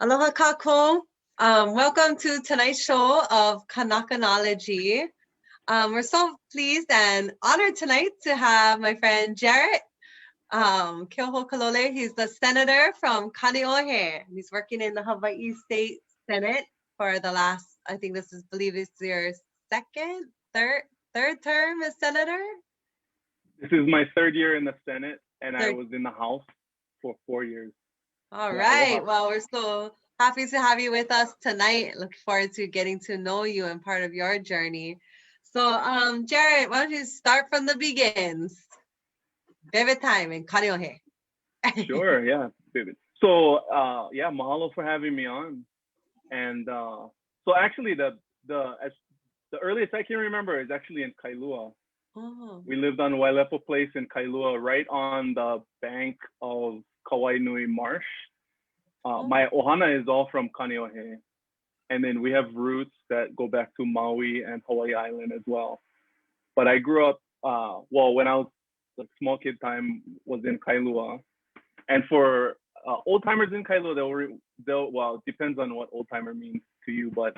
Aloha kako. Welcome to tonight's show of Kanakanology. We're so pleased and honored tonight to have my friend Jarrett Keohokalole. He's the senator from Kaneohe. He's working in the Hawaii State Senate for the last, I think this is, believe it's your third term as senator? This is my third year in the Senate, and I Third. was in the House for 4 years. All Yeah, right. aloha. Well, we're so happy to have you with us tonight. Look forward to getting to know you and part of your journey. So, Jarrett, why don't you start from the begins? Favorite time in Kaneohe. Sure, yeah, David. So, yeah, mahalo for having me on. And so actually, the earliest I can remember is actually in Kailua. Oh. We lived on Wailepo Place in Kailua, right on the bank of Kauai Nui Marsh. My ohana is all from Kaneohe. And then we have roots that go back to Maui and Hawaii Island as well. But I grew up, well, when I was like small kid time was in Kailua. And for old timers in Kailua, well, it depends on what old timer means to you, but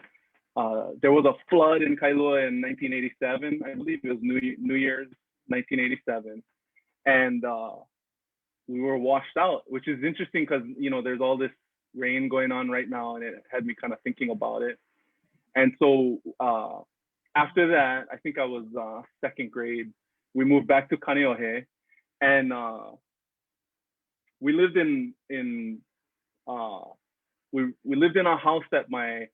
there was a flood in Kailua in 1987. I believe it was New Year's 1987. And we were washed out, which is interesting because, there's all this rain going on right now, and it had me kind of thinking about it. And so after that, I think I was second grade, we moved back to Kaneohe, and we lived we lived in a house that my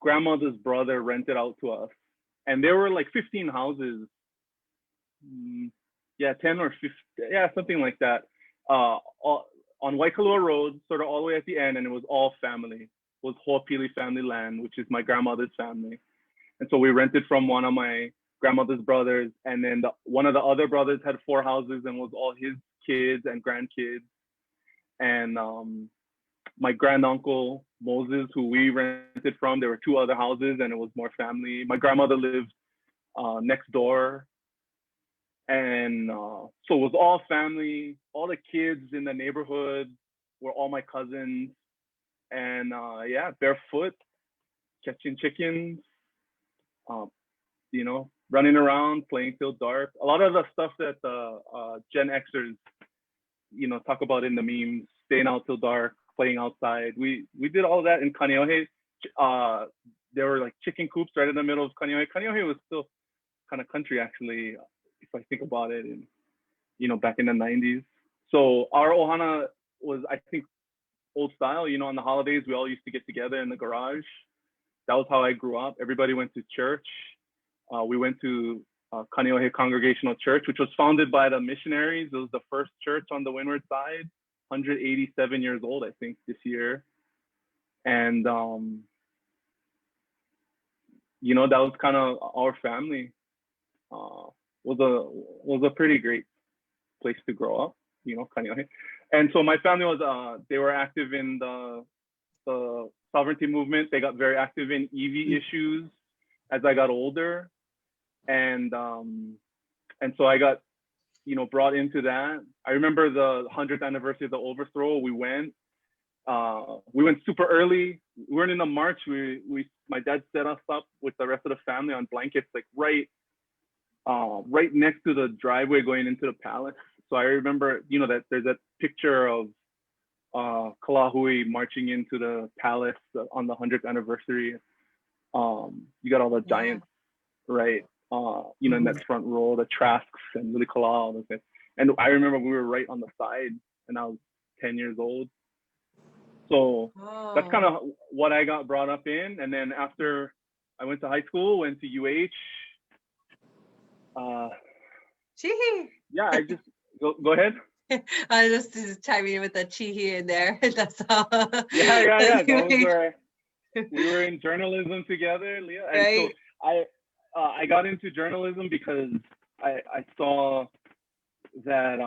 grandmother's brother rented out to us, and there were like 15 houses, yeah, 10 or 15, yeah, something like that, on Waikalua Road, sort of all the way at the end, and it was all family. It was Ho'opili family land, which is my grandmother's family. And so we rented from one of my grandmother's brothers, and then one of the other brothers had 4 houses and was all his kids and grandkids. And my granduncle Moses, who we rented from, there were 2 other houses, and it was more family. My grandmother lived next door, and so it was all family. All the kids in the neighborhood were all my cousins, and yeah, barefoot, catching chickens, running around, playing till dark. A lot of the stuff that the Gen Xers, talk about in the memes, staying out till dark, playing outside. We did all that in Kaneohe. There were like chicken coops right in the middle of Kaneohe. Kaneohe was still kind of country, actually, if I think about it, and back in the 90s. So our ohana was, I think, old style. On the holidays, we all used to get together in the garage. That was how I grew up. Everybody went to church. We went to Kaneohe Congregational Church, which was founded by the missionaries. It was the first church on the windward side, 187 years old, I think, this year. And, that was kind of our family. Was a pretty great place to grow up, Kaneohe. And so my family was, they were active in the sovereignty movement. They got very active in EV issues as I got older. And so I got, brought into that. I remember the 100th anniversary of the overthrow. We went super early. We weren't in the march. My dad set us up with the rest of the family on blankets, like right next to the driveway going into the palace. So I remember, that there's that picture of Kalahui marching into the palace on the 100th anniversary. You got all the giants, right? In that front row, the Trasks and Lili Kalaa. And I remember we were right on the side, and I was 10 years old. So that's kind of what I got brought up in. And then after I went to high school, went to UH. Yeah, I just go ahead. I just chiming in with the chihi in there. That's all. Yeah. That was where we were in journalism together, Leah. And right. So I got into journalism because I saw that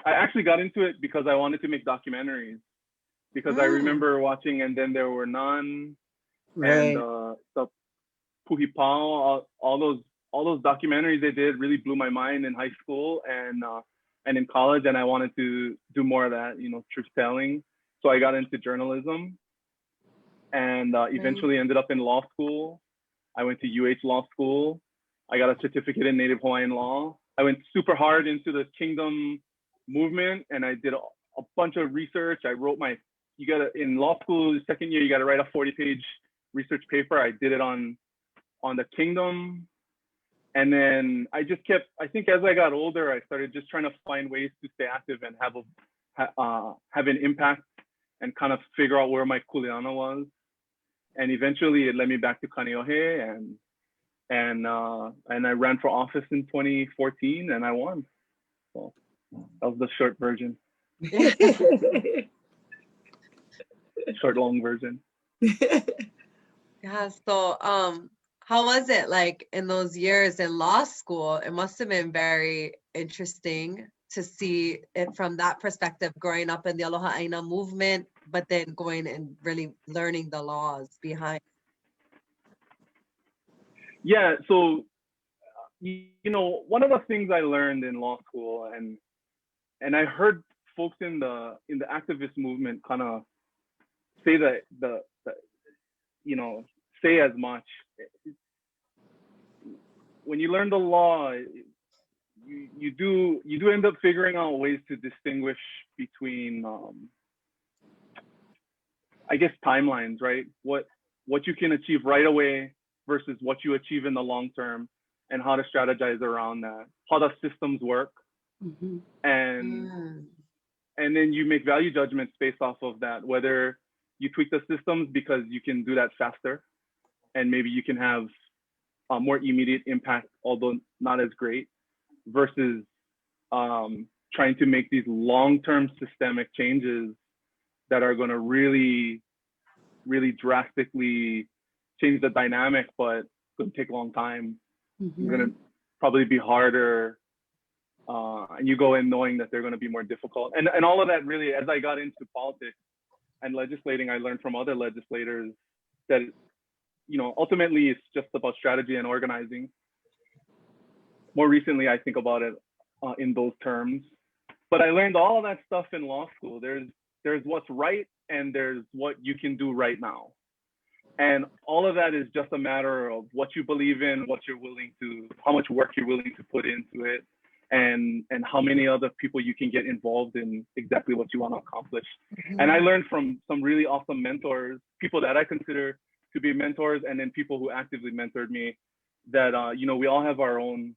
I actually got into it because I wanted to make documentaries, because I remember watching And Then There Were None, right, and the Puhipao, all those documentaries they did really blew my mind in high school and in college, and I wanted to do more of that, truth telling. So I got into journalism and eventually ended up in law school. I went to Law School. I got a certificate in Native Hawaiian law. I went super hard into the kingdom movement and I did a bunch of research. I wrote in law school, the second year, you got to write a 40-page research paper. I did it on the kingdom. And then I think as I got older, I started just trying to find ways to stay active and have an impact and kind of figure out where my kuleana was. And eventually it led me back to Kaneohe and I ran for office in 2014 and I won. So that was the short version. Short, long version. Yeah. So, how was it like in those years in law school? It must have been very interesting to see it from that perspective, growing up in the Aloha Aina movement, but then going and really learning the laws behind. Yeah. So, one of the things I learned in law school, and I heard folks in the activist movement kind of say say as much. When you learn the law, you do end up figuring out ways to distinguish between I guess timelines, right? What you can achieve right away versus what you achieve in the long term, and how to strategize around that, how the systems work, and then you make value judgments based off of that, whether you tweak the systems because you can do that faster and maybe you can have a more immediate impact, although not as great, versus trying to make these long-term systemic changes that are going to really, really drastically change the dynamic, but it's going to take a long time. It's going to probably be harder. And you go in knowing that they're going to be more difficult. And all of that really, as I got into politics and legislating, I learned from other legislators that, ultimately it's just about strategy and organizing. More recently, I think about it in those terms. But I learned all of that stuff in law school. There's what's right and there's what you can do right now. And all of that is just a matter of what you believe in, how much work you're willing to put into it, and how many other people you can get involved in exactly what you want to accomplish. And I learned from some really awesome mentors, people that I consider to be mentors, and then people who actively mentored me, that we all have our own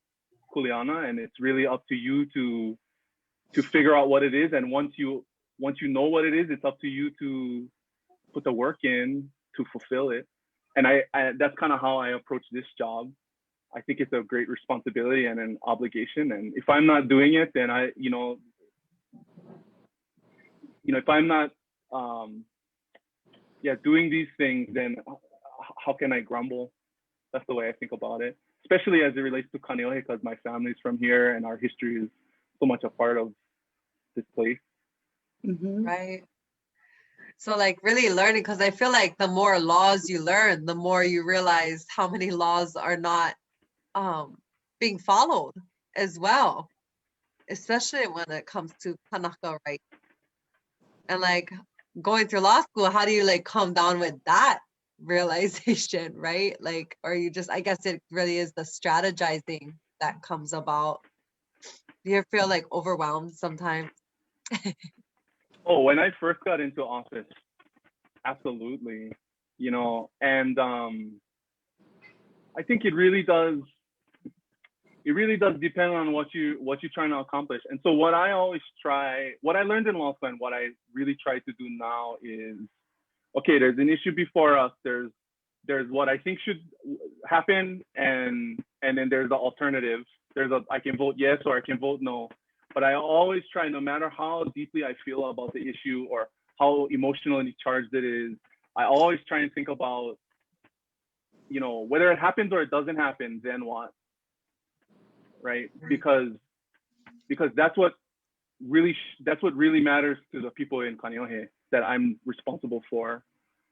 kuleana, and it's really up to you to figure out what it is. And once you know what it is, it's up to you to put the work in to fulfill it. And I that's kind of how I approach this job. I think it's a great responsibility and an obligation. And if I'm not doing it, then if I'm not doing these things, then how can I grumble? That's the way I think about it, especially as it relates to Kaneohe, because my family's from here and our history is so much a part of this place. Right. So like really learning, because I feel like the more laws you learn, the more you realize how many laws are not being followed as well, especially when it comes to Kanaka right. And like going through law school, how do you like come down with that realization, right? Like, or you just, I guess it really is the strategizing that comes about. Do you feel like overwhelmed sometimes? Oh, when I first got into office, absolutely, and I think it really does depend on what you're trying to accomplish. And so what I learned in law school and what I really try to do now is, okay, there's an issue before us, there's what I think should happen, and then there's the alternative. I can vote yes or I can vote no. But I always try, no matter how deeply I feel about the issue or how emotionally charged it is, I always try and think about, whether it happens or it doesn't happen, then what? Right? Because that's what really matters to the people in Kaneohe that I'm responsible for,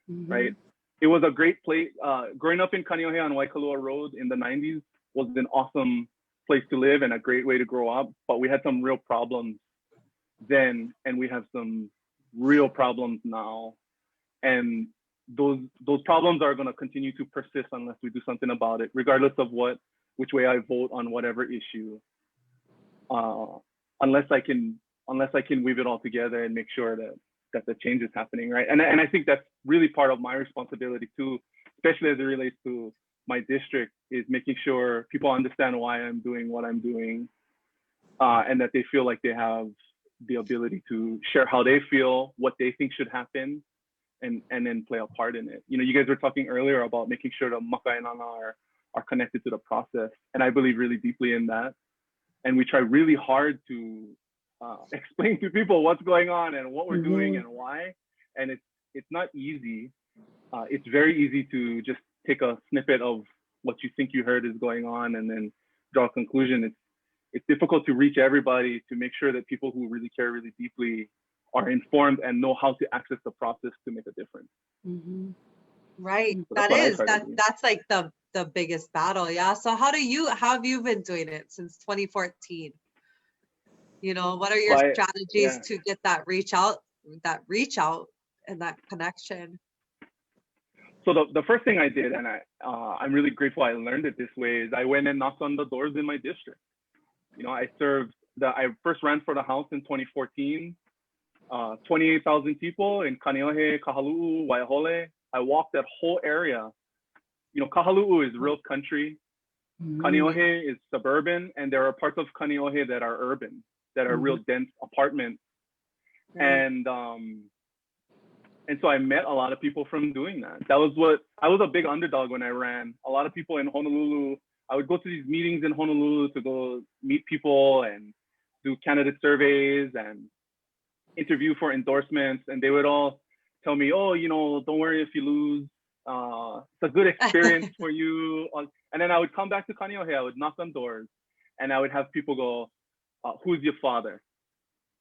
right? It was a great place. Growing up in Kaneohe on Waikalua Road in the 90s was an awesome place to live and a great way to grow up, but we had some real problems then, and we have some real problems now. And those problems are going to continue to persist unless we do something about it, regardless of which way I vote on whatever issue. Unless I can weave it all together and make sure that the change is happening, right? And I think that's really part of my responsibility too, especially as it relates to my district, is making sure people understand why I'm doing what I'm doing, and that they feel like they have the ability to share how they feel, what they think should happen, and then play a part in it. You know, you guys were talking earlier about making sure the makainana are connected to the process, and I believe really deeply in that. And we try really hard to explain to people what's going on and what we're doing and why. And it's not easy. It's very easy to just take a snippet of what you think you heard is going on and then draw a conclusion. It's difficult to reach everybody, to make sure that people who really care really deeply are informed and know how to access the process to make a difference. Right. So that's like the biggest battle. Yeah. So how have you been doing it since 2014? You know, what are your strategies to get that reach out and that connection? So the first thing I did, and I'm really grateful I learned it this way, is I went and knocked on the doors in my district. You know, I first ran for the House in 2014, 28,000 people in Kaneohe, Kahaluu, Waihole. I walked that whole area. You know, Kahaluu is real country. Kaneohe is suburban, and there are parts of Kaneohe that are urban, that are real dense apartments. And so I met a lot of people from doing that. I was a big underdog when I ran. A lot of people in Honolulu, I would go to these meetings in Honolulu to go meet people and do candidate surveys and interview for endorsements. And they would all tell me, oh, you know, don't worry if you lose. It's a good experience for you. And then I would come back to Kaneohe, I would knock on doors, and I would have people go, who's your father?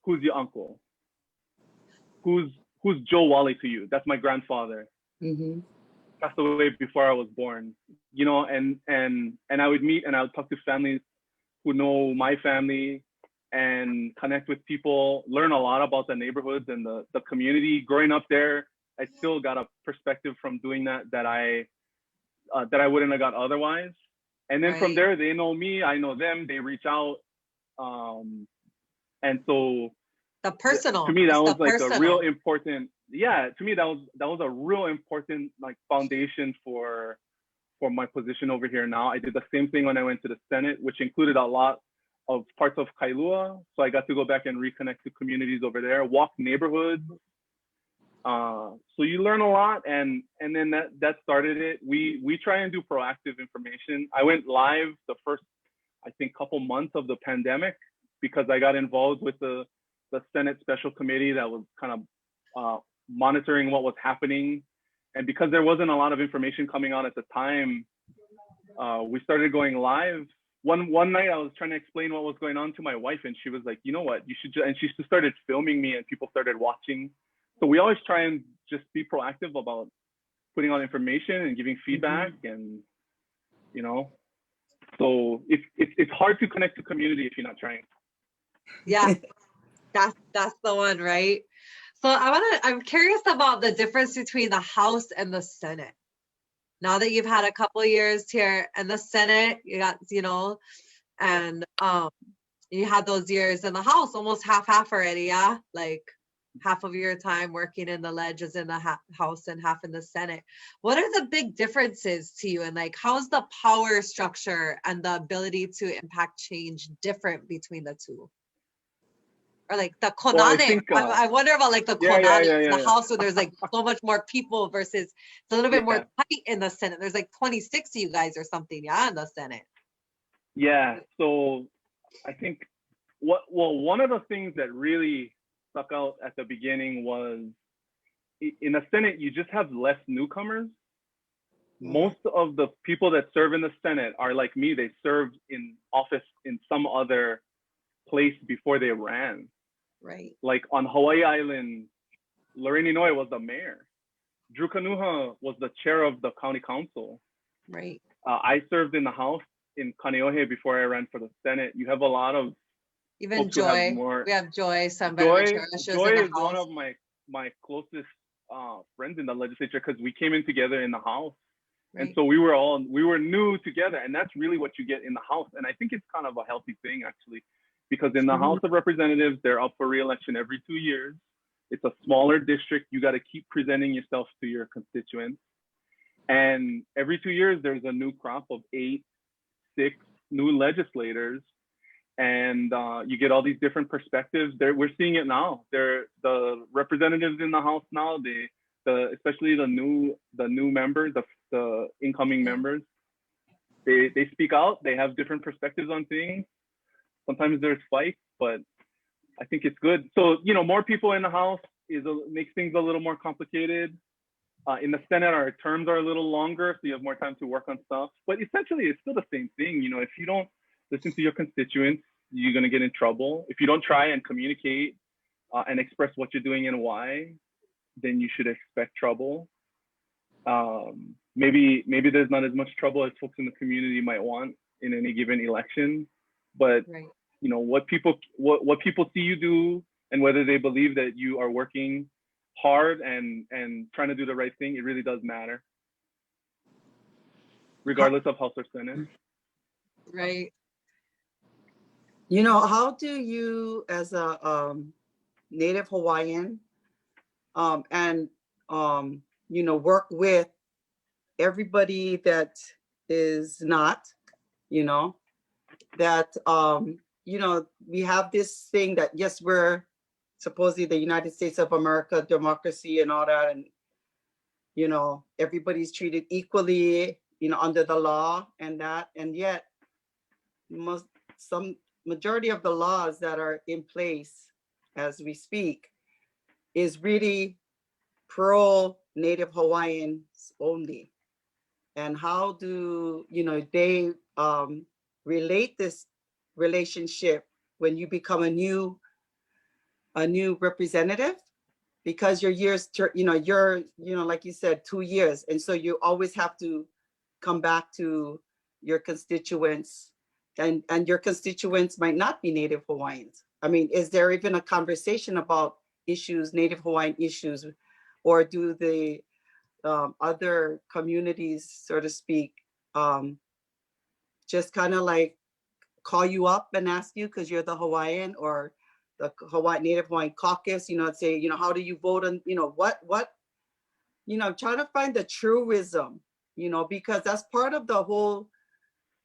Who's your uncle? Who's Joe Wally to you? That's my grandfather. Passed away before I was born. You know, and I would meet and I would talk to families who know my family and connect with people, learn a lot about the neighborhoods and the community. Growing up there, I still got a perspective from doing that I wouldn't have got otherwise. And then from there, they know me, I know them, they reach out. And so the personal, to me, that was like a real important, to me, that was a real important like foundation for my position over here now. I did the same thing when I went to the Senate, which included a lot of parts of Kailua. So I got to go back and reconnect to communities over there, walk neighborhoods. So you learn a lot, and then that started it. We try and do proactive information. I went live the first, I think, couple months of the pandemic because I got involved with the Senate Special Committee that was kind of monitoring what was happening. And because there wasn't a lot of information coming out at the time, we started going live. One night I was trying to explain what was going on to my wife, and she was like, you know what, you should, and she started filming me and people started watching. So we always try and just be proactive about putting out information and giving feedback. And, you know, so it's hard to connect to community if you're not trying. Yeah, that's the one, right? So I'm curious about the difference between the House and the Senate. Now that you've had a couple of years here in the Senate, you got, you know, and you had those years in the House, almost half already, yeah? Like half of your time working in the ledges in the House and half in the Senate. What are the big differences to you? And like, how's the power structure and the ability to impact change different between the two? Or like the Konane, I wonder about like the Konane, the House where there's like so much more people versus it's a little bit more tight in the Senate. There's like 26 of you guys or something, in the Senate. Yeah, so I think one of the things that really stuck out at the beginning was in the Senate, you just have less newcomers. Most of the people that serve in the Senate are like me, they served in office in some other place before they ran. Right. Like on Hawaii Island, Lorraine Inouye was the mayor. Drew Kanuha was the chair of the county council. Right. I served in the House in Kaneohe before I ran for the Senate. You have a lot of even Joy. We have Joy. Joy is one of my closest friends in the legislature because we came in together in the House. And Right. so we were new together, and that's really what you get in the House. And I think it's kind of a healthy thing actually, because in the House of Representatives, they're up for re-election every 2 years. It's a smaller district. You got to keep presenting yourself to your constituents. And every 2 years, there's a new crop of 8, 6 new legislators, and you get all these different perspectives. We're seeing it now. The representatives in the House now. Especially the new members, the incoming members. They speak out. They have different perspectives on things. Sometimes there's fights, but I think it's good. So more people in the House makes things a little more complicated. In the Senate, our terms are a little longer, so you have more time to work on stuff. But essentially, it's still the same thing. If you don't listen to your constituents, you're gonna get in trouble. If you don't try and communicate and express what you're doing and why, then you should expect trouble. Maybe there's not as much trouble as folks in the community might want in any given election, but Right. what people see you do and whether they believe that you are working hard and trying to do the right thing, it really does matter, regardless of House or Senate. Right. How do you, as a Native Hawaiian, and work with everybody that is not, that we have this thing that, yes, we're supposedly the United States of America, democracy and all that, and everybody's treated equally, under the law and that, and yet some majority of the laws that are in place as we speak is really pro Native Hawaiians only. And how do they relate this relationship when you become a new representative? Because your years, you're like you said, 2 years, and so you always have to come back to your constituents, and your constituents might not be Native Hawaiians. I mean, is there even a conversation about issues, Native Hawaiian issues, or do the other communities, so to speak, just kind of like call you up and ask you because you're the Hawaiian, or the Native Hawaiian caucus, say, how do you vote on, what, trying to find the truism, because that's part of the whole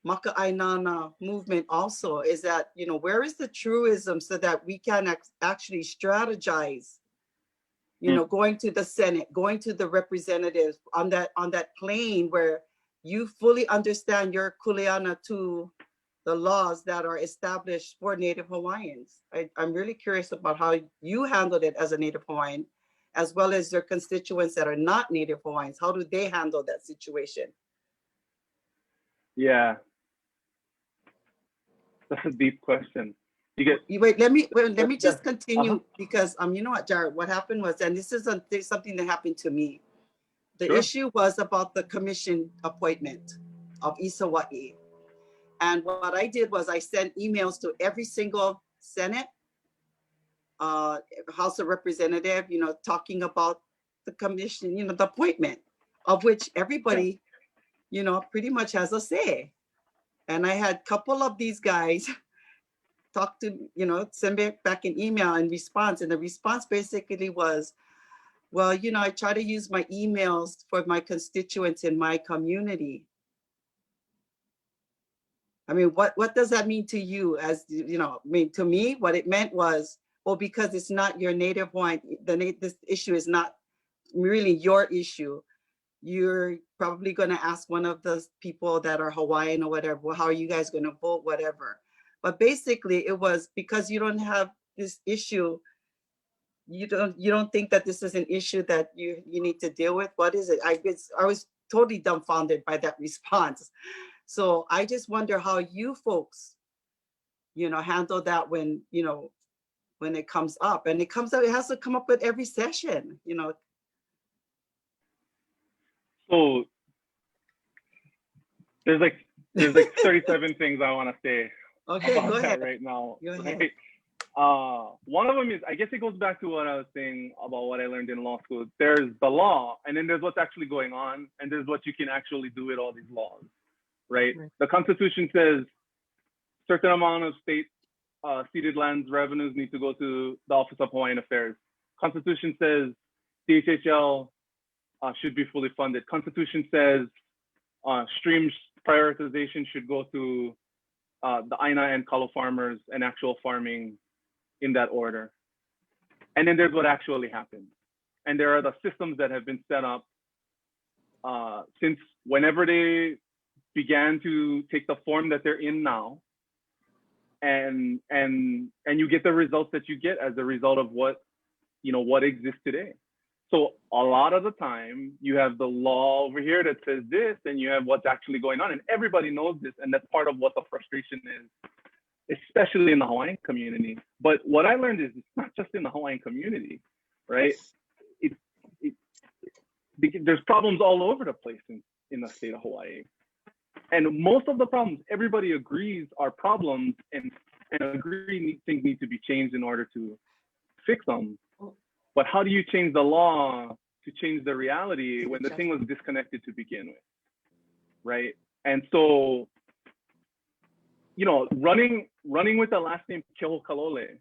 Maka'ainana movement also, is that, where is the truism so that we can actually strategize, going to the Senate, going to the representatives on that plane where you fully understand your kuleana to the laws that are established for Native Hawaiians. I'm really curious about how you handled it as a Native Hawaiian, as well as your constituents that are not Native Hawaiians. How do they handle that situation? Yeah, that's a deep question. Wait, let me just continue, because you know what, Jarrett, what happened was, and this is something that happened to me. The issue was about the commission appointment of Isawa'i. And what I did was I sent emails to every single Senate, House of Representative, talking about the commission, the appointment, of which everybody, pretty much has a say. And I had a couple of these guys talk to, send back an email in response. And the response basically was, well, I try to use my emails for my constituents in my community. I mean, what does that mean to you? As to me, what it meant was, well, because it's not your Native Hawaiian, this issue is not really your issue. You're probably going to ask one of the people that are Hawaiian or whatever, well, how are you guys going to vote, whatever. But basically, it was because you don't have this issue. You don't think that this is an issue that you need to deal with. What is it? I was totally dumbfounded by that response. So I just wonder how you folks, handle that when it comes up. And it has to come up with every session, So there's like 37 things I want to say okay, about go that ahead. right now. Go ahead. Right? One of them is, I guess it goes back to what I was saying about what I learned in law school. There's the law, and then there's what's actually going on, and there's what you can actually do with all these laws, right? The Constitution says certain amount of state ceded lands revenues need to go to the Office of Hawaiian Affairs. Constitution says DHHL should be fully funded. Constitution says streams prioritization should go to the Aina and Kalo farmers and actual farming in that order. And then there's what actually happens. And there are the systems that have been set up since whenever they began to take the form that they're in now. And you get the results that you get as a result of what exists today. So a lot of the time you have the law over here that says this, and you have what's actually going on, and everybody knows this, and that's part of what the frustration is, especially in the Hawaiian community. But what I learned is it's not just in the Hawaiian community, right? There's problems all over the place in the state of Hawaii. And most of the problems, everybody agrees are problems, and things need to be changed in order to fix them. But how do you change the law to change the reality when the thing was disconnected to begin with, right? And so, running with the last name Keohokalole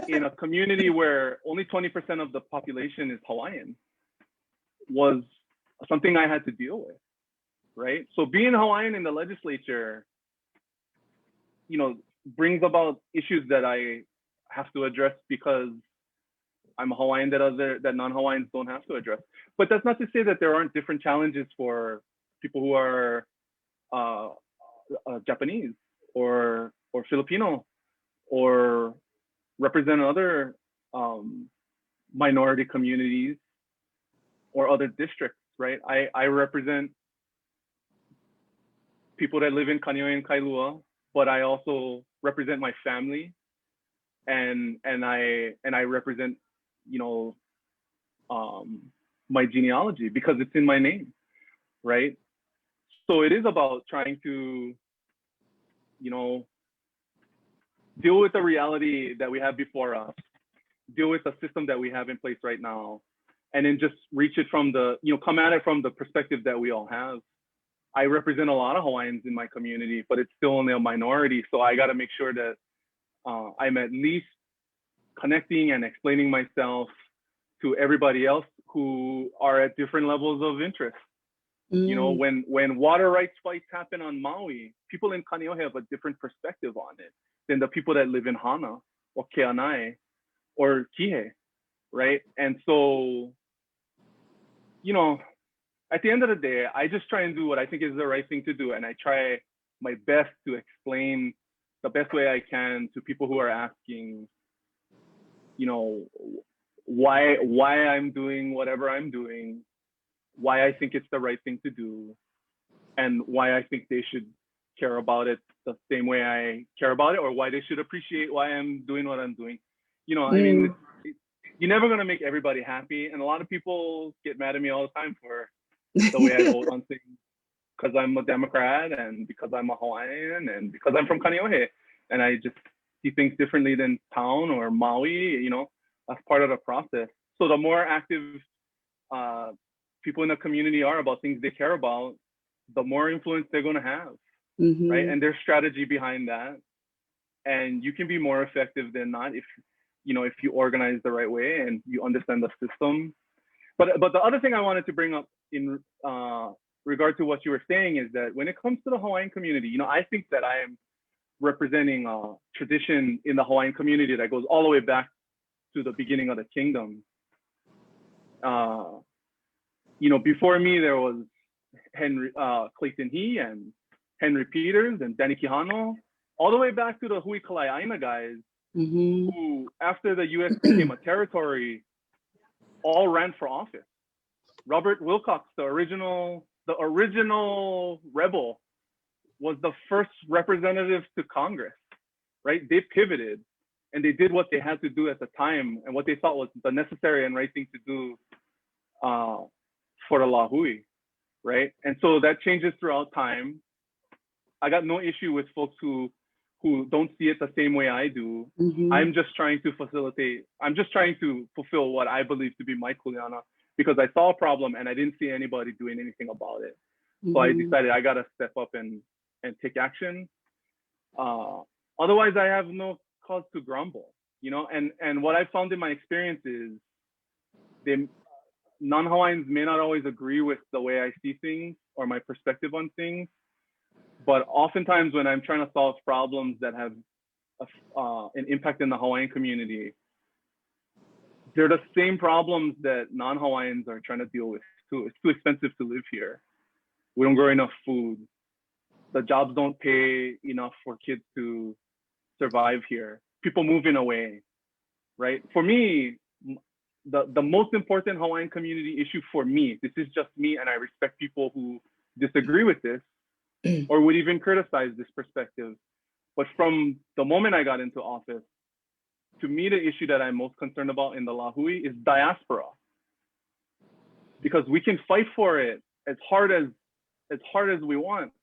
in a community where only 20% of the population is Hawaiian was something I had to deal with, right? So being Hawaiian in the legislature, brings about issues that I have to address because I'm a Hawaiian that non-Hawaiians don't have to address. But that's not to say that there aren't different challenges for people who are Japanese or Filipino or represent other minority communities or other districts, right? I represent people that live in Kaneohe and Kailua, but I also represent my family, and I represent my genealogy because it's in my name, right? So it is about trying to deal with the reality that we have before us, deal with the system that we have in place right now, and then just reach it from come at it from the perspective that we all have. I represent a lot of Hawaiians in my community, but it's still only a minority. So I got to make sure that I'm at least connecting and explaining myself to everybody else who are at different levels of interest. When water rights fights happen on Maui, people in Kaneohe have a different perspective on it than the people that live in Hana or Keanai or Kihei, right? And so, at the end of the day, I just try and do what I think is the right thing to do. And I try my best to explain the best way I can to people who are asking, why I'm doing whatever I'm doing, why I think it's the right thing to do, and why I think they should care about it the same way I care about it, or why they should appreciate why I'm doing what I'm doing. I mean, you're never going to make everybody happy. And a lot of people get mad at me all the time for the way I vote on things because I'm a Democrat and because I'm a Hawaiian and because I'm from Kaneohe. And I just see things differently than town or Maui, that's part of the process. So the more active people in the community are about things they care about, the more influence they're going to have, right? And there's strategy behind that. And you can be more effective than not if you organize the right way and you understand the system. But the other thing I wanted to bring up in regard to what you were saying is that when it comes to the Hawaiian community, I think that I am representing a tradition in the Hawaiian community that goes all the way back to the beginning of the kingdom. Before me, there was Clayton He and Henry Peters and Danny Kihano, all the way back to the Hui Kalai Aina guys, who, after the U.S. became a territory, all ran for office. Robert Wilcox, the original rebel, was the first representative to Congress, right? They pivoted and they did what they had to do at the time and what they thought was the necessary and right thing to do for the Lahui, right? And so that changes throughout time. I got no issue with folks who who don't see it the same way I do. Mhm. I'm just trying to fulfill what I believe to be my kuleana, because I saw a problem and I didn't see anybody doing anything about it. So I decided I gotta step up and take action. Otherwise, I have no cause to grumble, you know. And what I found in my experience is, non-Hawaiians may not always agree with the way I see things or my perspective on things, but oftentimes when I'm trying to solve problems that have an impact in the Hawaiian community, they're the same problems that non-Hawaiians are trying to deal with too. It's too expensive to live here. We don't grow enough food. The jobs don't pay enough for kids to survive here. People moving away, right? For me, the most important Hawaiian community issue for me, this is just me, and I respect people who disagree with this or would even criticize this perspective. But from the moment I got into office, to me, the issue that I'm most concerned about in the Lahui is diaspora. Because we can fight for it as hard as we want.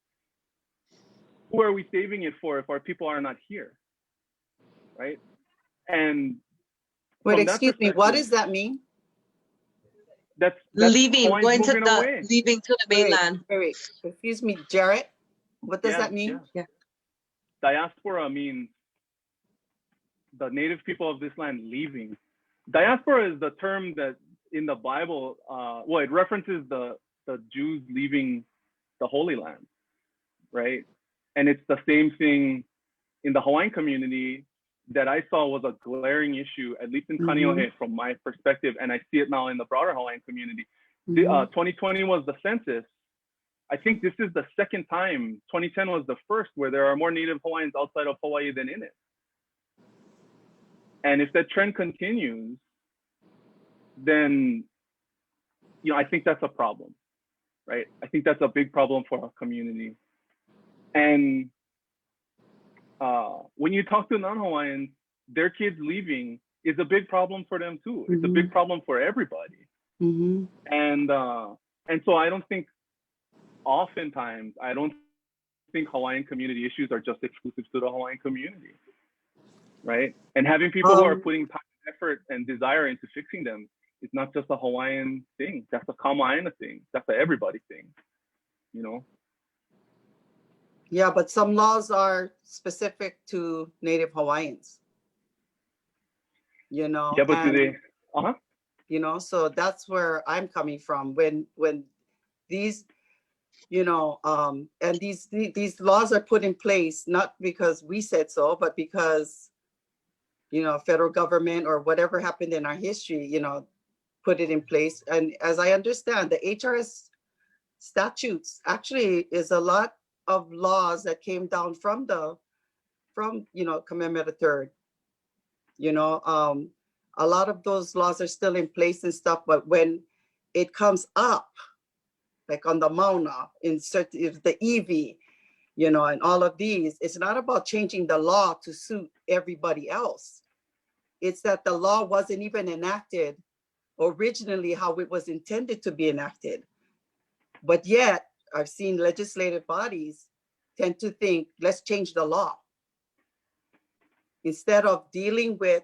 Who are we saving it for if our people are not here, right? And Wait, from that excuse me, what perspective, does that mean? that's Leaving, Hawaiians going to moving the, away. leaving to the Wait, mainland. wait, excuse me, Jarrett, what does Yeah, that mean? Yeah. Diaspora means the native people of this land leaving. Diaspora is the term that in the Bible, well, it references the Jews leaving the Holy Land, right? And it's the same thing in the Hawaiian community that I saw was a glaring issue, at least in Kaneohe from my perspective, and I see it now in the broader Hawaiian community. 2020 was the census. I think this is the second time. 2010 was the first where there are more Native Hawaiians outside of Hawaii than in it. And if that trend continues, then, you know, I think that's a problem, right? I think that's a big problem for our community. And when you talk to non-Hawaiians, their kids leaving is a big problem for them too. It's a big problem for everybody. And so I don't think, oftentimes, I don't think Hawaiian community issues are just exclusive to the Hawaiian community, right? And having people who are putting time, effort, and desire into fixing them is not just a Hawaiian thing. That's a Kama'aina thing. That's a everybody thing, you know? Yeah, but some laws are specific to Native Hawaiians, you know. Yeah, but do they? You know, so that's where I'm coming from. When these, you know, and these laws are put in place not because we said so, but because, you know, federal government or whatever happened in our history, you know, put it in place. And as I understand, the HRS statutes actually is a lot of laws that came down from you know, Kamehameha III. You know, a lot of those laws are still in place and stuff, but when it comes up, like on the Mauna, in certain, the EV, you know, and all of these, it's not about changing the law to suit everybody else. It's that the law wasn't even enacted originally how it was intended to be enacted. But yet, I've seen legislative bodies tend to think, let's change the law, instead of dealing with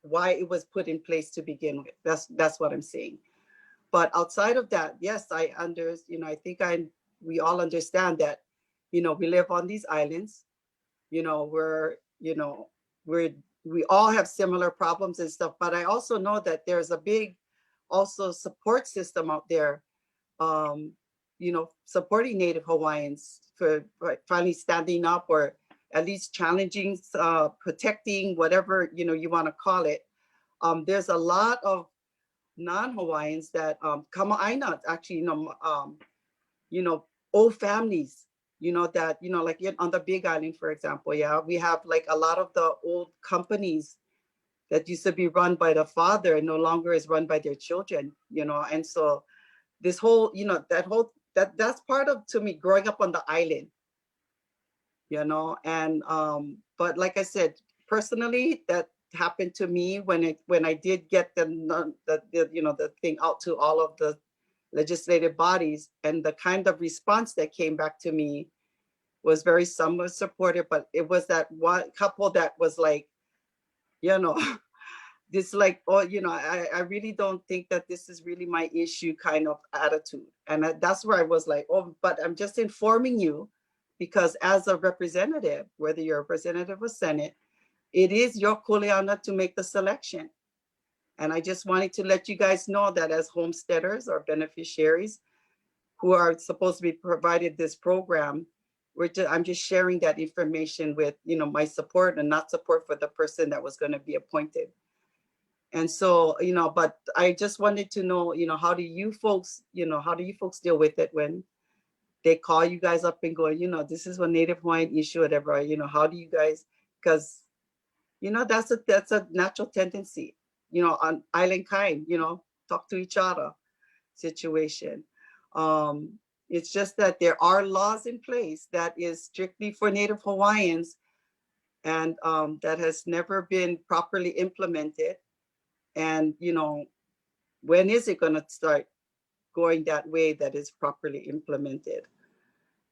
why it was put in place to begin with. That's what I'm saying. But outside of that, yes, I think we all understand that, you know, we live on these islands, you know, we all have similar problems and stuff, but I also know that there's a big also support system out there, you know, supporting Native Hawaiians for finally standing up, or at least challenging, protecting, whatever, you know, you want to call it. There's a lot of non-Hawaiians that Kama'aina actually, you know, old families, you know, that, you know, like on the Big Island, for example, yeah, we have like a lot of the old companies that used to be run by the father and no longer is run by their children, you know. And so this whole, you know, that's part of, to me, growing up on the island, you know. And but like I said, personally, that happened to me when I did get the you know, the thing out to all of the legislative bodies, and the kind of response that came back to me was very somewhat supportive, but it was that one couple that was like, you know, this like, oh, you know, I really don't think that this is really my issue kind of attitude. And that's where I was like, oh, but I'm just informing you because as a representative, whether you're a representative or Senate, it is your kuleana to make the selection. And I just wanted to let you guys know that as homesteaders or beneficiaries who are supposed to be provided this program, I'm just sharing that information with, you know, my support and not support for the person that was going to be appointed. And so, you know, but I just wanted to know, you know, how do you folks deal with it when they call you guys up and go, you know, this is a Native Hawaiian issue, whatever, you know, how do you guys, because, you know, that's a natural tendency, you know, on island kind, you know, talk to each other situation. It's just that there are laws in place that is strictly for Native Hawaiians and that has never been properly implemented. And, you know, when is it going to start going that way that is properly implemented?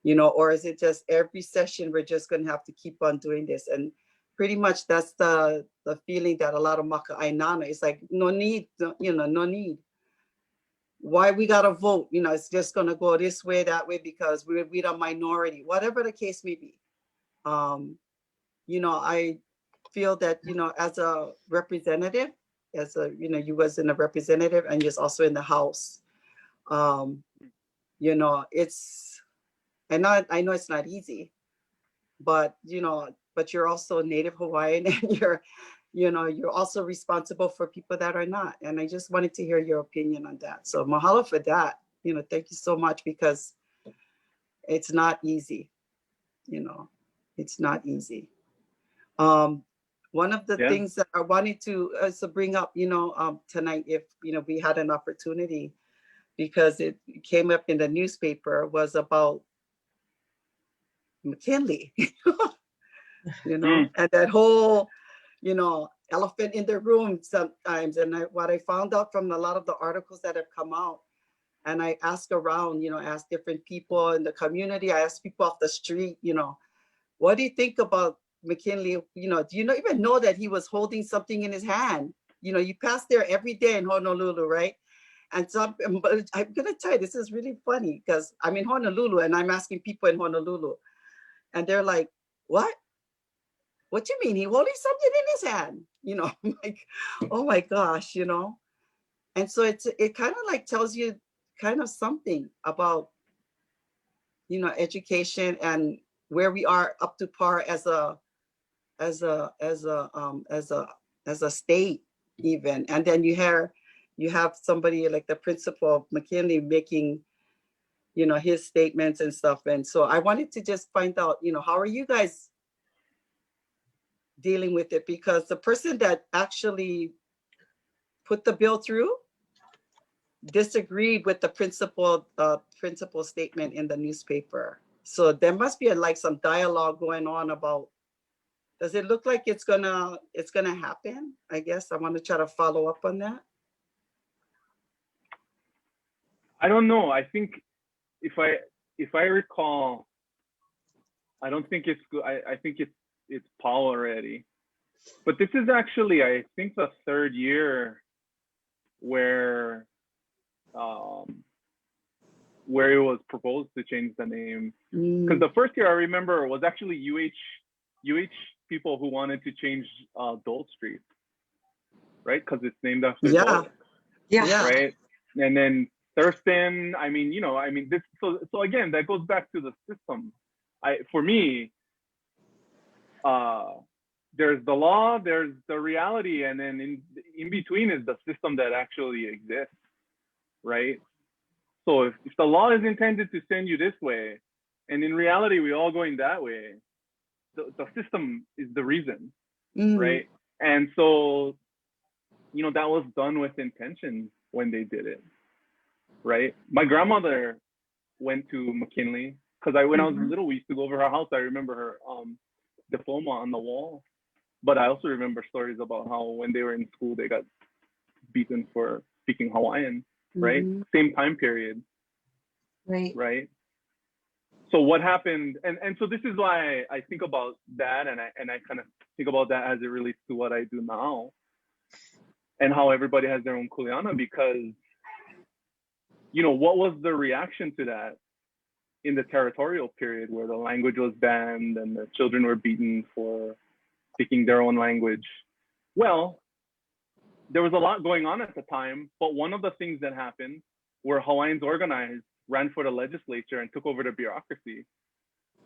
You know, or is it just every session we're just going to have to keep on doing this? And pretty much that's the feeling that a lot of Maka'ainana is like, no need, you know, no need. Why we got to vote? You know, it's just going to go this way, that way, because we're a minority, whatever the case may be. You know, I feel that, you know, as a representative, as a, you know, you was in a representative and you're also in the House. You know, it's, and I know it's not easy, but, you know, but you're also Native Hawaiian and you know, you're also responsible for people that are not. And I just wanted to hear your opinion on that. So mahalo for that. You know, thank you so much because it's not easy, you know, it's not easy. One of the things that I wanted to bring up, you know, tonight, if, you know, we had an opportunity, because it came up in the newspaper, was about McKinley, you know, and that whole, you know, elephant in the room sometimes. And what I found out from a lot of the articles that have come out, and I asked around, you know, asked different people in the community, I asked people off the street, you know, what do you think about McKinley? You know, do you even know that he was holding something in his hand? You know, you pass there every day in Honolulu, right? And so I'm going to tell you, this is really funny because I'm in Honolulu and I'm asking people in Honolulu and they're like, what? What you mean? He holding something in his hand? You know, I'm like, oh my gosh, you know? And so it kind of like tells you kind of something about, you know, education and where we are up to par as a state even. And then you have somebody like the principal of McKinley making, you know, his statements and stuff. And so I wanted to just find out, you know, how are you guys dealing with it? Because the person that actually put the bill through disagreed with the principal statement in the newspaper. So there must be like some dialogue going on about, does it look like it's gonna happen? I guess I want to try to follow up on that. I don't know. I think if I recall, I don't think it's good. I think it's Paul already. But this is actually, I think, the third year where it was proposed to change the name. Because the first year I remember was actually UH people who wanted to change Dole Street, right? Because it's named after Dole. Yeah. Right. And then Thurston, I mean, you know, I mean, this, so again, that goes back to the system. For me, there's the law, there's the reality, and then in between is the system that actually exists, right? So if the law is intended to send you this way, and in reality we all going that way, the system is the reason, right? And so, you know, that was done with intention when they did it, right? My grandmother went to McKinley because when I was little, we used to go over her house. I remember her diploma on the wall. But I also remember stories about how when they were in school, they got beaten for speaking Hawaiian, right? Same time period, right? Right. so what happened, and so this is why I think about that, and I kind of think about that as it relates to what I do now, and how everybody has their own kuleana, because what was the reaction to that in the territorial period where the language was banned and the children were beaten for speaking their own language? Well, there was a lot going on at the time, but one of the things that happened were Hawaiians organized, ran for the legislature, and took over the bureaucracy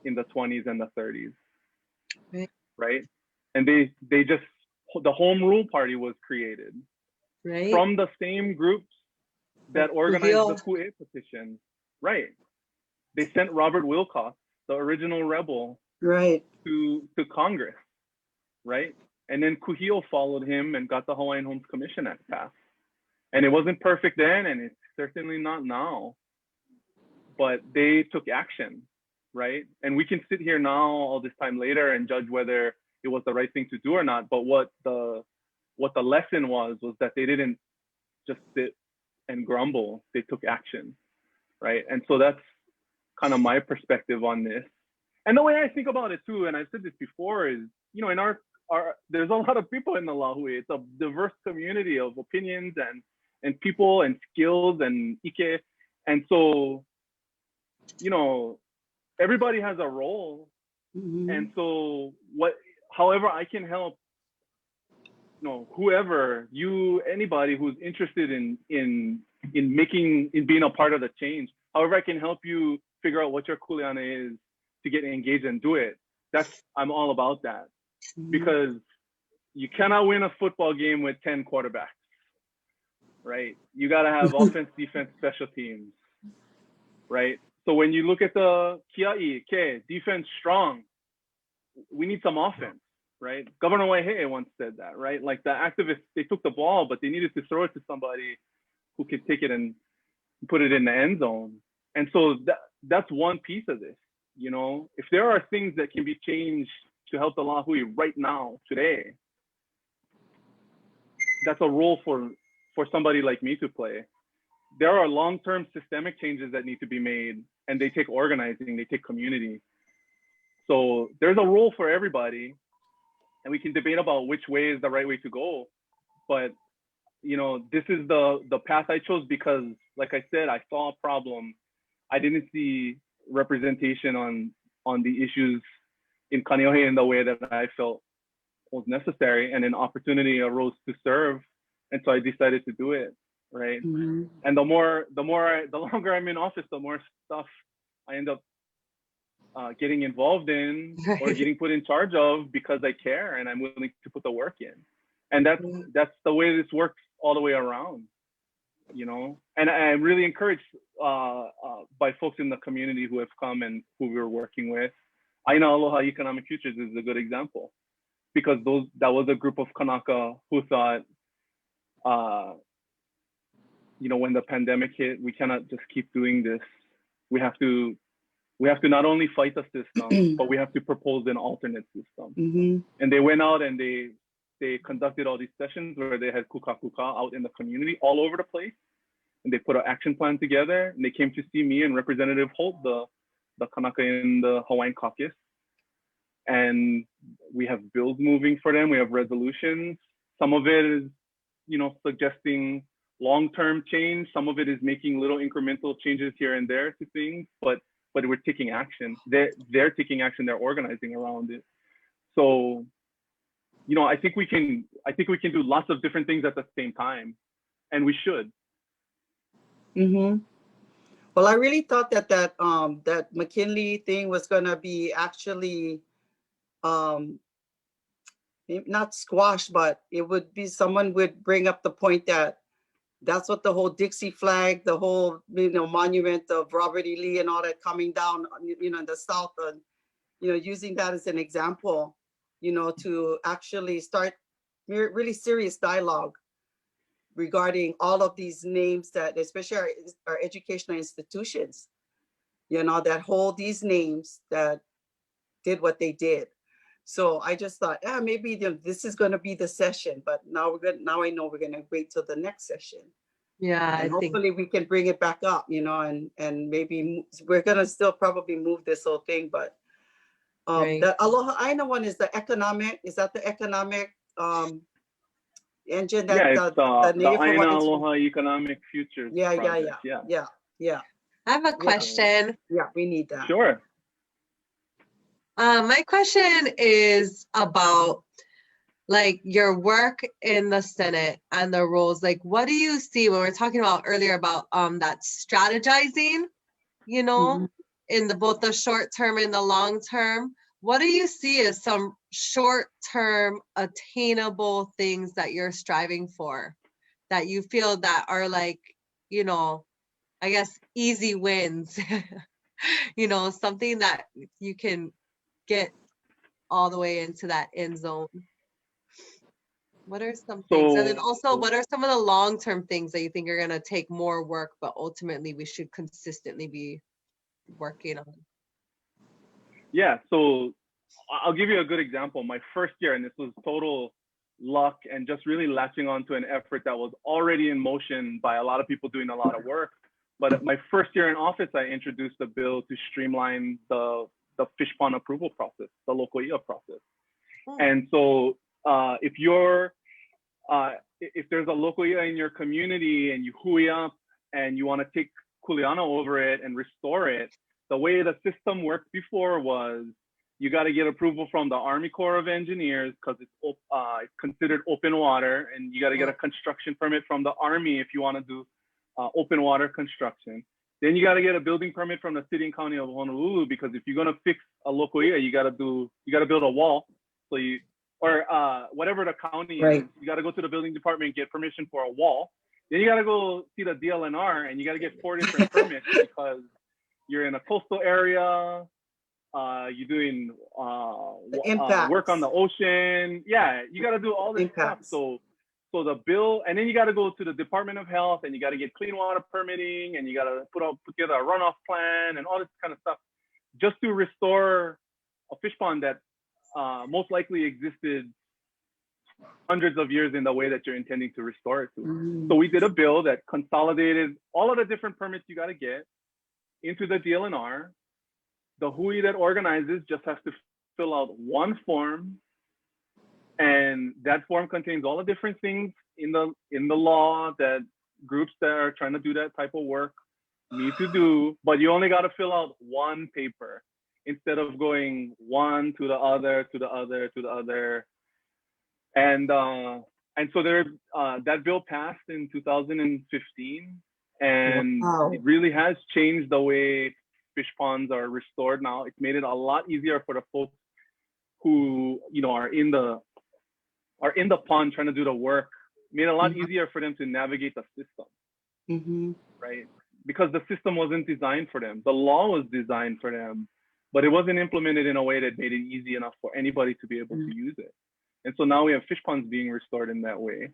in the 20s and the 30s, right? And they just, the Home Rule Party was created from the same groups that organized the Ku'e petition, right? They sent Robert Wilcox, the original rebel, to Congress, right? And then Kuhio followed him and got the Hawaiian Homes Commission Act passed. And it wasn't perfect then, and it's certainly not now, but they took action, right? And we can sit here now all this time later and judge whether it was the right thing to do or not. But what the lesson was that they didn't just sit and grumble, they took action, right? And so that's kind of my perspective on this. And the way I think about it too, and I've said this before, is, in our there's a lot of people in the Lahui. It's a diverse community of opinions and people and skills and ike. And so, everybody has a role. And so however I can help, whoever, anybody who's interested in being a part of the change, however I can help you figure out what your kuleana is to get engaged and do it. I'm all about that. Because you cannot win a football game with 10 quarterbacks, right? You got to have offense, defense, special teams, right? So when you look at the Kia'i, defense strong, we need some offense, right? Governor Waihe'e once said that, right? Like the activists, they took the ball, but they needed to throw it to somebody who could take it and put it in the end zone. And so that's one piece of this, If there are things that can be changed to help the Lahui right now, today, that's a role for somebody like me to play. There are long-term systemic changes that need to be made, and they take organizing, they take community. So there's a role for everybody, and we can debate about which way is the right way to go. But this is the path I chose because, like I said, I saw a problem. I didn't see representation on the issues in Kaneohe in the way that I felt was necessary, and an opportunity arose to serve, and so I decided to do it, right? And the longer I'm in office, the more stuff I end up getting involved in or getting put in charge of because I care and I'm willing to put the work in, and that's the way this works all the way around, And I'm really encouraged by folks in the community who have come and who we're working with. Aina Aloha Economic Futures is a good example, because that was a group of Kanaka who thought, when the pandemic hit, we cannot just keep doing this. We have to not only fight the system, but we have to propose an alternate system. And they went out and they conducted all these sessions where they had kuka out in the community all over the place, and they put an action plan together. And they came to see me and Representative Holt, the Kanaka in the Hawaiian caucus. And we have bills moving for them. We have resolutions. Some of it is, suggesting long-term change. Some of it is making little incremental changes here and there to things, but we're taking action. They're taking action. They're organizing around it. So, I think we can do lots of different things at the same time, and we should. Well, I really thought that McKinley thing was gonna be actually not squashed, but it would be, someone would bring up the point that that's what the whole Dixie flag, the whole monument of Robert E. Lee and all that coming down, in the South, and using that as an example, to actually start really serious dialogue regarding all of these names that, especially our educational institutions, that hold these names that did what they did. So I just thought, maybe this is going to be the session, but now I know we're going to wait till the next session Yeah, I And think hopefully we can bring it back up, you know, and maybe we're gonna still probably move this whole thing, but right. the Aloha Aina one is the economic, is that the economic engine Yeah, that it's the the Native Aina Hawaiians? Aloha Economic Futures Yeah, yeah, Project. yeah, Yeah. yeah, yeah, I have a yeah, So, question. yeah. We need that. sure. My question is about like your work in the Senate and the roles. Like, what do you see when we're talking about earlier about that strategizing, you know, Mhm. in the both the short term and the long term? What do you see as some short term attainable things that you're striving for that you feel that are like, you know, I guess easy wins, you know, something that you can get all the way into that end zone? What are some things? And then So also, what are some of the long-term things that you think are going to take more work, but ultimately we should consistently be working on? yeah, so I'll give you a good example. My first year, and this was total luck and just really latching onto an effort that was already in motion by a lot of people doing a lot of work. But at my first year in office, I introduced a bill to streamline the fish pond approval process, the local IA process. Hmm. And so if you're if there's a local IA in your community and you hui up and you want to take kuleana over it and restore it, the way the system worked before was you got to get approval from the Army Corps of Engineers because it's considered open water, and you got to get a construction permit from the Army if you want to do open water construction. Then you got to get a building permit from the city and county of Honolulu, because if you're gonna fix a local IA, you got to build a wall. So you or whatever the county Right. is, you got to go to the building department and get permission for a wall. Then you got to go see the DLNR and you got to get 4 different permits because you're in a coastal area. You're doing work on Impacts. the ocean. Yeah, you got to do all this stuff. Impacts. So the bill, and then you got to go to the Department of Health and you got to get clean water permitting, and you got to put together a runoff plan and all this kind of stuff just to restore a fish pond that most likely existed hundreds of years in the way that you're intending to restore it to. Mhm. So we did a bill that consolidated all of the different permits you got to get into the DLNR. The hui that organizes just has to fill out one form, and that form contains all the different things in the law that groups that are trying to do that type of work need to do, but you only got to fill out one paper instead of going one to the other, to the other, to the other. And so there, that bill passed in 2015, and Wow. it really has changed the way fish ponds are restored now. It's made it a lot easier for the folks who are in the pond trying to do the work. Made it a lot easier for them to navigate the system, Mm-hmm. right? Because the system wasn't designed for them. The law was designed for them, but it wasn't implemented in a way that made it easy enough for anybody to be able to use it. And so now we have fish ponds being restored in that way.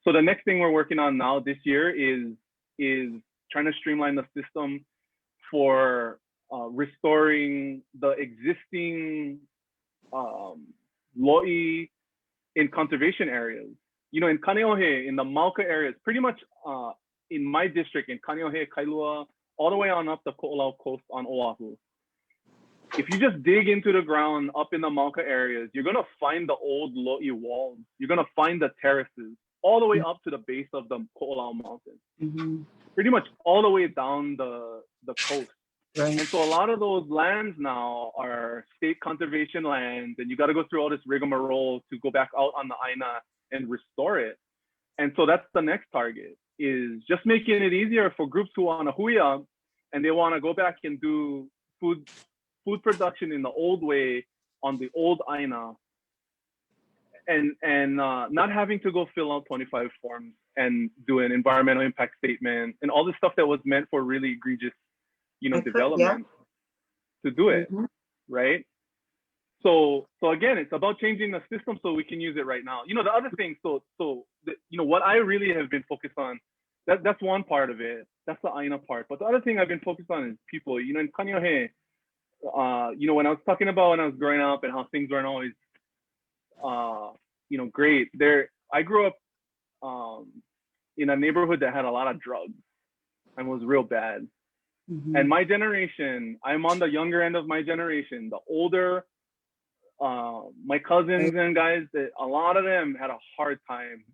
So the next thing we're working on now this year is trying to streamline the system for restoring the existing lo'i in conservation areas. In Kaneohe, in the Mauka areas, pretty much in my district, in Kaneohe, Kailua, all the way on up the Ko'olau coast on Oahu. If you just dig into the ground up in the Mauka areas, you're going to find the old lo'i walls. You're going to find the terraces all the way up to the base of the Ko'olau Mountains. Mm-hmm. Pretty much all the way down the coast. Right. And so a lot of those lands now are state conservation lands, and you got to go through all this rigmarole to go back out on the Aina and restore it. And so that's the next target, is just making it easier for groups who want to hui up and they want to go back and do food production in the old way on the old Aina, and not having to go fill out 25 forms and do an environmental impact statement and all this stuff that was meant for really egregious development to do it, right? So again, it's about changing the system so we can use it right now. The other thing, what I really have been focused on, that's one part of it. That's the Aina part. But the other thing I've been focused on is people. In Kaneohe, when I was talking about when I was growing up and how things weren't always, great. I grew up in a neighborhood that had a lot of drugs and was real bad. And my generation, I'm on the younger end of my generation. The older, my cousins and guys, a lot of them had a hard time.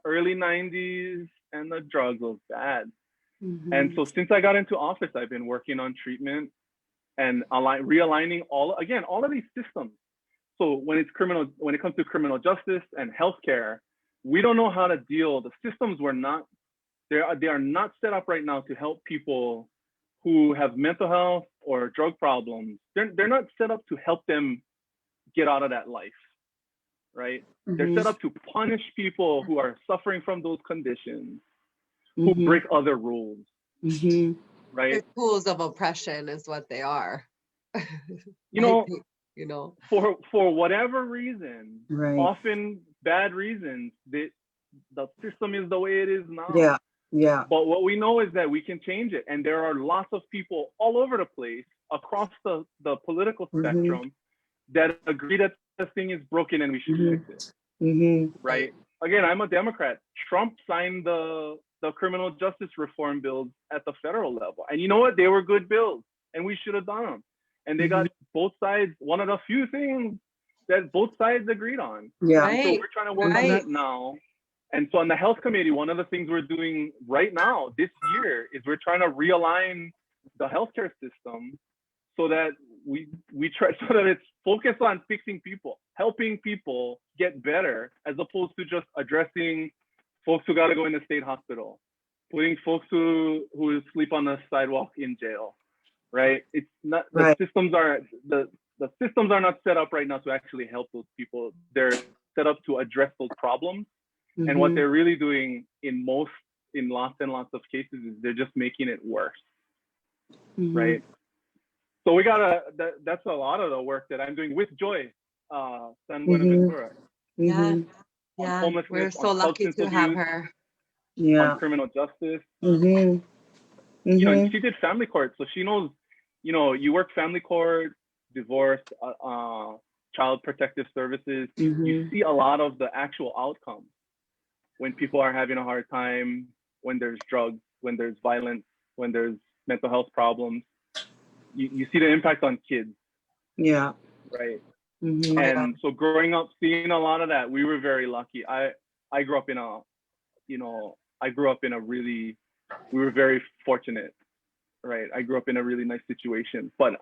Early 90s, and the drugs was bad. And so since I got into office, I've been working on treatment and realigning all of these systems. So when it comes to criminal justice and healthcare, we don't know how to deal. The systems they are not set up right now to help people who have mental health or drug problems. They're not set up to help them get out of that life, right? They're set up to punish people who are suffering from those conditions, who break other rules, right? They're tools of oppression is what they are. For whatever reason, Right. often bad reasons, the system is the way it is now. Yeah. But what we know is that we can change it. And there are lots of people all over the place across the political spectrum that agree that the thing is broken and we should fix it. Right? Again, I'm a Democrat. Trump signed the criminal justice reform bills at the federal level. And you know what? They were good bills and we should have done them. And they got both sides, one of the few things that both sides agreed on. Yeah. Right. So we're trying to work on that now. And so on the health committee, one of the things we're doing right now this year is we're trying to realign the healthcare system so that we try so that it's focused on fixing people, helping people get better, as opposed to just addressing folks who got to go in the state hospital, putting folks who sleep on the sidewalk in jail, right? It's not the systems are not set up right now to actually help those people. They're set up to address those problems. And what they're really doing in lots and lots of cases is they're just making it worse, right? So that's a lot of the work that I'm doing with Joy, San Buenaventura. Yeah, we're so lucky to have her. On criminal justice. You know, she did family court, so she knows, you know, you work family court, divorce, child protective services, you see a lot of the actual outcomes. When people are having a hard time, when there's drugs, when there's violence, when there's mental health problems, you see the impact on kids. Yeah. Right. And so growing up, seeing a lot of that, we were very lucky. I grew up in we were very fortunate, right? I grew up in a really nice situation, but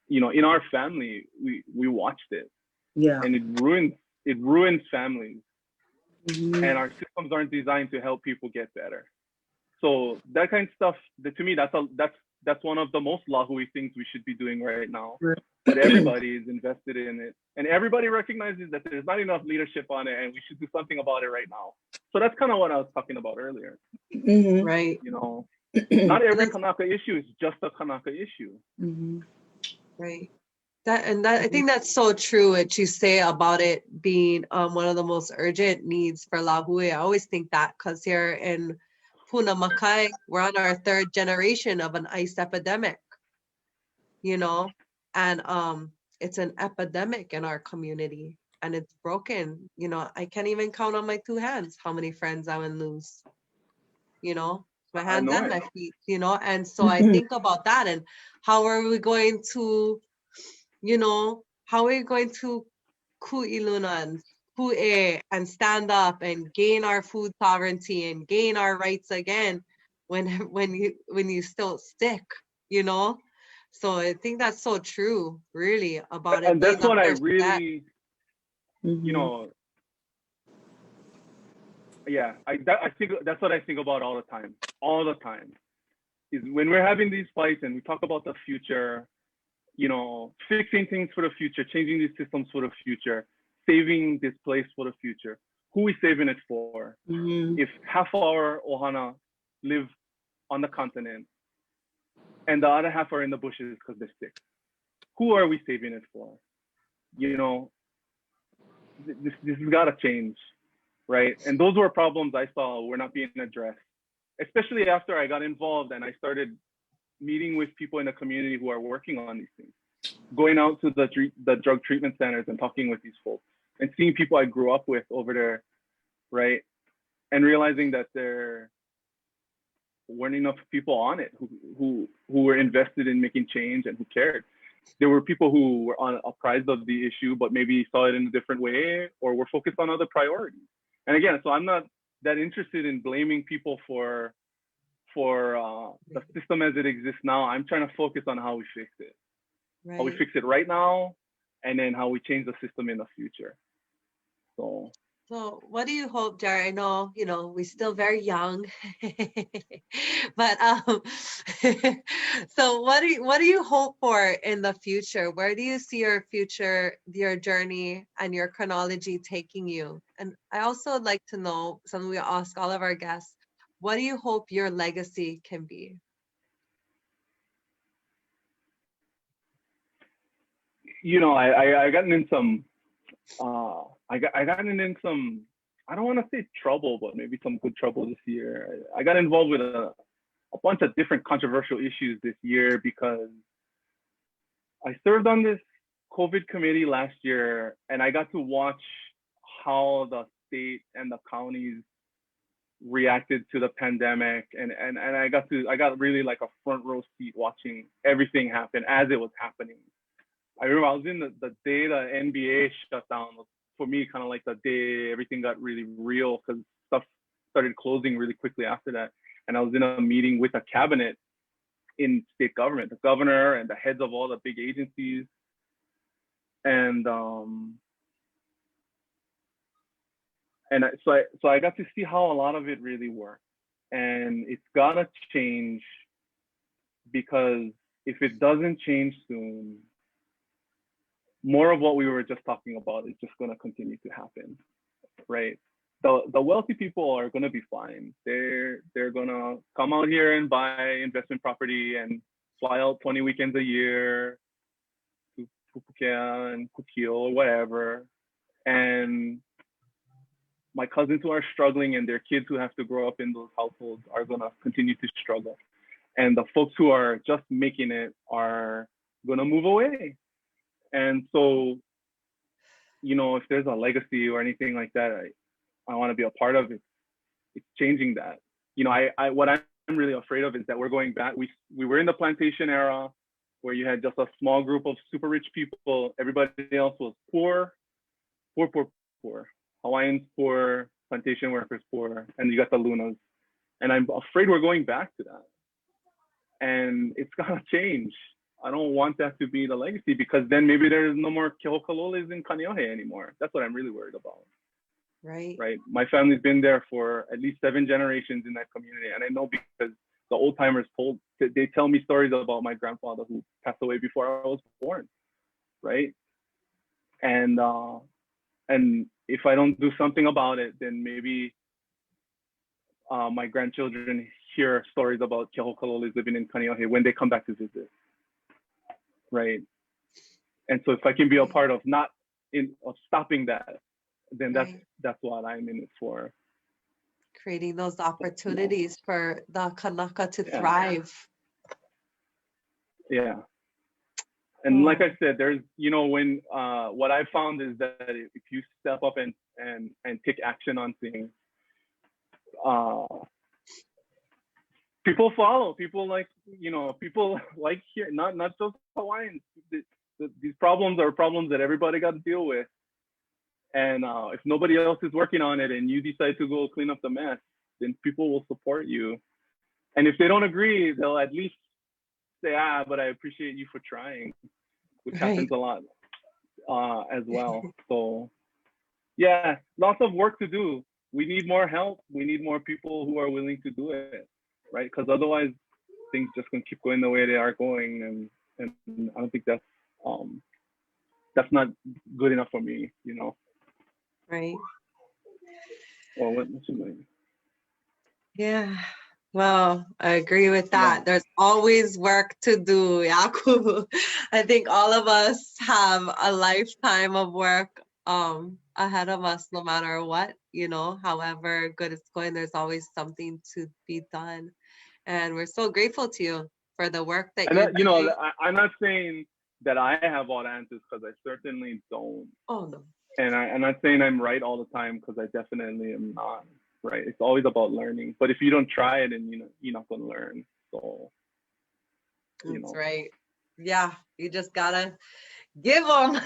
you know, in our family, we watched it. Yeah. And it ruins families. And our systems aren't designed to help people get better. So that kind of stuff, to me, that's one of the most lahui things we should be doing right now. But everybody is invested in it, and everybody recognizes that there's not enough leadership on it, and we should do something about it right now. So that's kind of what I was talking about earlier. Right. You know, not every Kanaka issue is just a Kanaka issue. Right. I think that's so true, what you say about it being one of the most urgent needs for Lahui. I always think that because here in Puna Makai, we're on our 3rd generation of an ice epidemic, you know, and it's an epidemic in our community and it's broken. You know, I can't even count on my 2 hands how many friends I would lose, you know, my hands and my feet, you know, and so I think about that and how are we going to, you know, how are we going to ku'ilunan, ku'e, and stand up and gain our food sovereignty and gain our rights again when you still sick, you know? So I think that's so true, really, about it. And that's what I really, you know, I think that's what I think about all the time, is when we're having these fights and we talk about the future, you know, fixing things for the future, changing these systems for the future, saving this place for the future. Who are we saving it for? If half our Ohana live on the continent and the other half are in the bushes because they're sick, who are we saving it for? You know, this has got to change, right? And those were problems I saw were not being addressed, especially after I got involved and I started meeting with people in the community who are working on these things, going out to the drug treatment centers and talking with these folks and seeing people I grew up with over there, right? and realizing that there weren't enough people on it who were invested in making change and who cared. There were people who were apprised of the issue, but maybe saw it in a different way or were focused on other priorities. And again, so I'm not that interested in blaming people for the system as it exists now. I'm trying to focus on how we fix it, how we fix it right now, and then how we change the system in the future. So what do you hope, Jarrett? I know, we're still very young, but so what do you hope for in the future? Where do you see your future, your journey, and your chronology taking you? And I also would like to know, something we ask all of our guests, what do you hope your legacy can be? I gotten in some I gotten in some, I don't want to say trouble, but maybe some good trouble this year. I got involved with a bunch of different controversial issues this year because I served on this COVID committee last year, and I got to watch how the state and the counties reacted to the pandemic, and I got really like a front row seat watching everything happen as it was happening. I remember I was in the day the NBA shut down was, for me, kind of like the day everything got really real because stuff started closing really quickly after that. And I was in a meeting with a cabinet in state government, the governor and the heads of all the big agencies. And so I got to see how a lot of it really worked. And it's gotta change, because if it doesn't change soon, more of what we were just talking about is just going to continue to happen, right? The wealthy people are going to be fine. They're going to come out here and buy investment property and fly out 20 weekends a year to Pupukea and Kukio or whatever. And my cousins who are struggling and their kids who have to grow up in those households are going to continue to struggle. And the folks who are just making it are going to move away. And so, if there's a legacy or anything like that, I want to be a part of it. It's changing that. What I'm really afraid of is that we're going back. We were in the plantation era where you had just a small group of super rich people. Everybody else was poor. Hawaiians poor, plantation workers poor, and you got the Lunas. And I'm afraid we're going back to that. And it's gotta change. I don't want that to be the legacy, because then maybe there's no more Keohakaloles in Kaneohe anymore. That's what I'm really worried about. Right. My family's been there for at least 7 generations in that community. And I know because the old timers they tell me stories about my grandfather who passed away before I was born. Right. And if I don't do something about it, then maybe my grandchildren hear stories about Keohakaloles living in Kaneohe when they come back to visit. Right. And so if I can be a part of stopping that, then that's what I'm in it for. Creating those opportunities for the Kanaka to thrive. Yeah. And like I said, there's, when what I found is that if you step up and take action on things, people follow. People like here, not just Hawaiians. These problems are problems that everybody got to deal with. And if nobody else is working on it and you decide to go clean up the mess, then people will support you. And if they don't agree, they'll at least say, but I appreciate you for trying, which happens a lot as well. So yeah, lots of work to do. We need more help. We need more people who are willing to do it, right? Because otherwise things just gonna keep going the way they are going. And I don't think that's not good enough for me, Right. Well, what's your name? Yeah. Well, I agree with that. Yeah. There's always work to do, Yaku. I think all of us have a lifetime of work ahead of us, no matter what, however good it's going, there's always something to be done. And we're so grateful to you for the work that you're doing. I'm not saying that I have all the answers, because I certainly don't. Oh, no. And I'm not saying I'm right all the time, because I definitely am not, right? It's always about learning. But if you don't try it, then you're not gonna learn. So That's right. Yeah, you just gotta give them.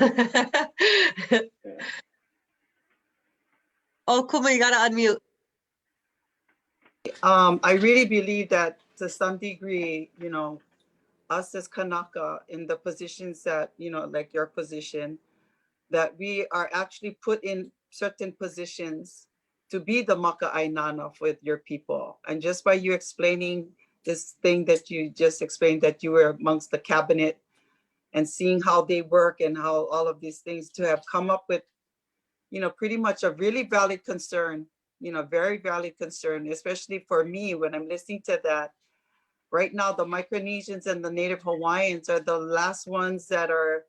Yeah. Oh, Kuma, you gotta unmute. I really believe that to some degree, us as Kanaka in the positions that, like your position, that we are actually put in certain positions to be the maka ainana with your people. And just by you explaining this thing that you just explained, that you were amongst the cabinet and seeing how they work and how all of these things, to have come up with, pretty much a really valid concern, very valid concern, especially for me when I'm listening to that. Right now, the Micronesians and the Native Hawaiians are the last ones that are,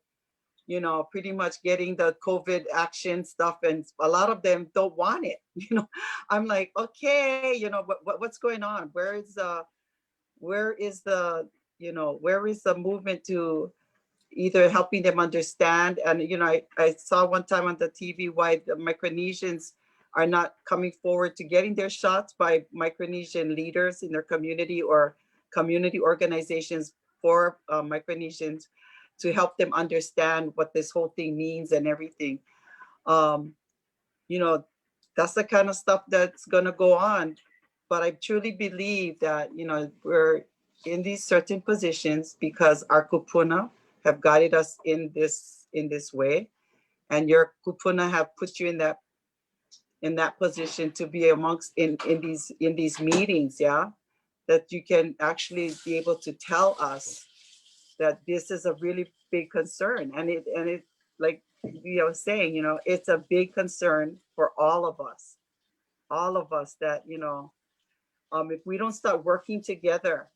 pretty much getting the COVID action stuff, and a lot of them don't want it. I'm like, okay, what's going on? Where is the, where is the movement to either helping them understand? And I saw one time on the TV why the Micronesians are not coming forward to getting their shots by Micronesian leaders in their community or community organizations for Micronesians, to help them understand what this whole thing means and everything. Um, that's the kind of stuff that's going to go on. But I truly believe that, we're in these certain positions because our kupuna have guided us in this way. And your kupuna have put you in that position to be amongst in these meetings, yeah, that you can actually be able to tell us that this is a really big concern. And it like you was saying, it's a big concern for all of us that, if we don't start working together,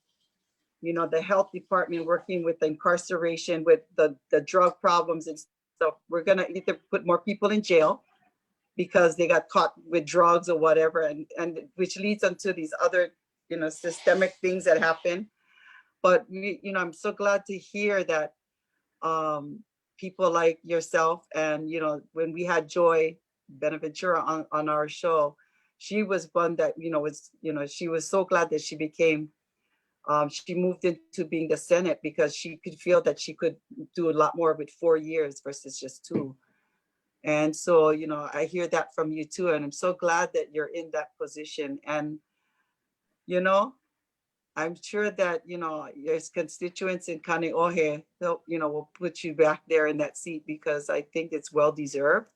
the health department working with the incarceration, with the drug problems and stuff, we're going to either put more people in jail because they got caught with drugs or whatever, and which leads into these other, systemic things that happen. But I'm so glad to hear that people like yourself, and when we had Joy Benaventura on our show, she was one that she was so glad that she became she moved into being the Senate because she could feel that she could do a lot more with 4 years versus just 2. And so, I hear that from you too. And I'm so glad that you're in that position. And, I'm sure that, your constituents in Kaneohe, will put you back there in that seat because I think it's well deserved.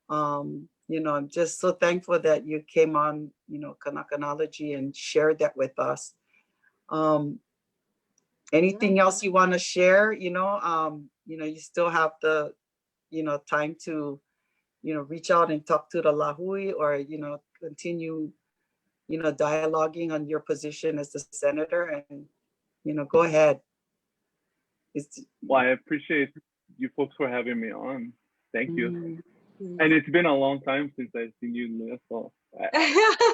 I'm just so thankful that you came on, Kanakanology and shared that with us. Anything else you want to share? You still have the, time to, reach out and talk to the Lahui, or, continue, dialoguing on your position as the senator, and, go ahead. Well, I appreciate you folks for having me on. Thank you. Mm-hmm. And it's been a long time since I've seen you, Leah. So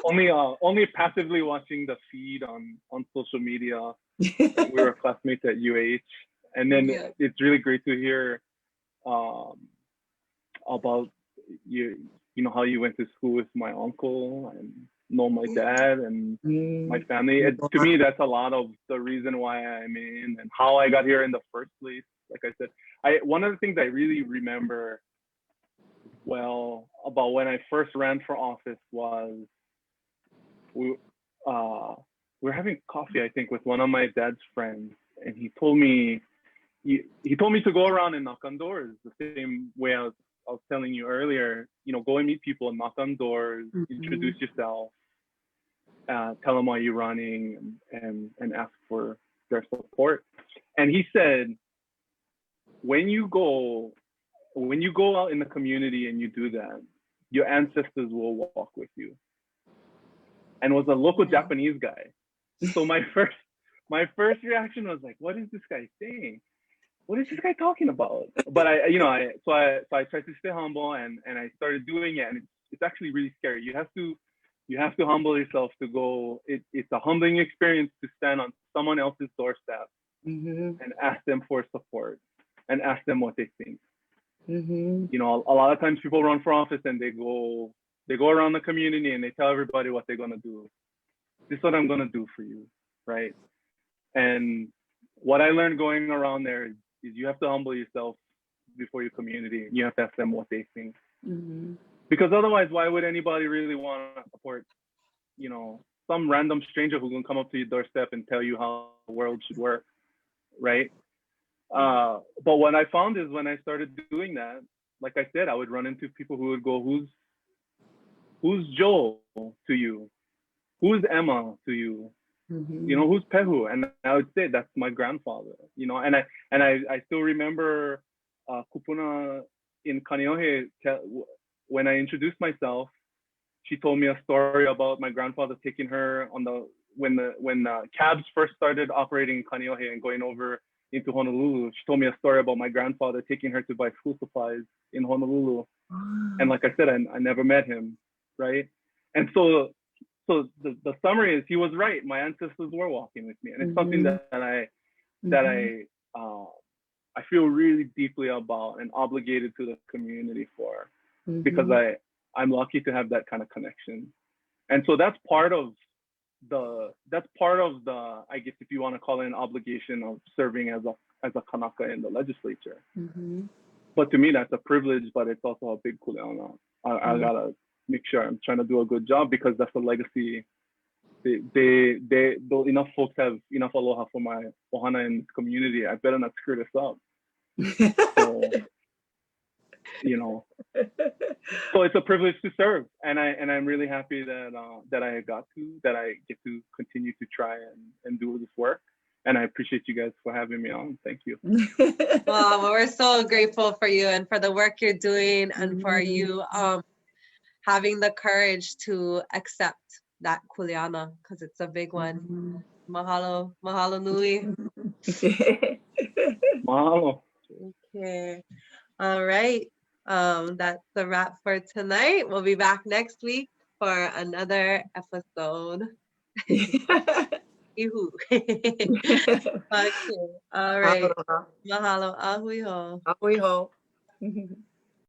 only passively watching the feed on social media. We were classmates at UH, and then it's really great to hear about you know how you went to school with my uncle and know my dad and my family. To me, that's a lot of the reason why I'm in and how I got here in the first place. Like I said, one of the things I really remember well about when I first ran for office was we were having coffee, I think, with one of my dad's friends, and he told me to go around and knock on doors the same way I was telling you earlier. Go and meet people and knock on doors, introduce yourself, tell them why you're running, and ask for their support. And he said, when you go out in the community and you do that, your ancestors will walk with you. And was a local Japanese guy. So my first reaction was like, what is this guy saying? What is this guy talking about? But I tried to stay humble, and I started doing it, and it's actually really scary. You have to humble yourself to go. It's a humbling experience to stand on someone else's doorstep and ask them for support and ask them what they think. A lot of times people run for office and they go They go around the community and they tell everybody what they're gonna do. This is what I'm gonna do for you, right? And what I learned going around there is you have to humble yourself before your community. You have to ask them what they think. Mm-hmm. Because otherwise, why would anybody really want to support, some random stranger who's gonna come up to your doorstep and tell you how the world should work, right? But what I found is when I started doing that, like I said, I would run into people who would go, who's Joel to you? Who's Emma to you? Mm-hmm. Who's Pehu? And I would say that's my grandfather, and I still remember Kupuna in Kaneohe, when I introduced myself, she told me a story about my grandfather taking her on when cabs first started operating in Kaneohe and going over into Honolulu. She told me a story about my grandfather taking her to buy school supplies in Honolulu. And like I said, I never met him, right? And so the summary is he was right. My ancestors were walking with me, and it's something that I feel really deeply about and obligated to the community for, because I'm lucky to have that kind of connection. And so that's part of the I guess if you want to call it an obligation of serving as a Kanaka in the legislature. Mm-hmm. But to me that's a privilege, but it's also a big kuleana. I gotta make sure I'm trying to do a good job, because that's a legacy. Enough folks have enough aloha for my ohana in this community. I better not screw this up. So, so it's a privilege to serve, and I'm really happy that I get to continue to try and do this work. And I appreciate you guys for having me on. Thank you. Well, we're so grateful for you and for the work you're doing, and for you having the courage to accept that kuleana, because it's a big one. Mahalo, mahalo nui. Mahalo. Okay. All right. That's a wrap for tonight. We'll be back next week for another episode. Ihu. Okay. All right. Mahalo. Ahui ho. Ahui ho.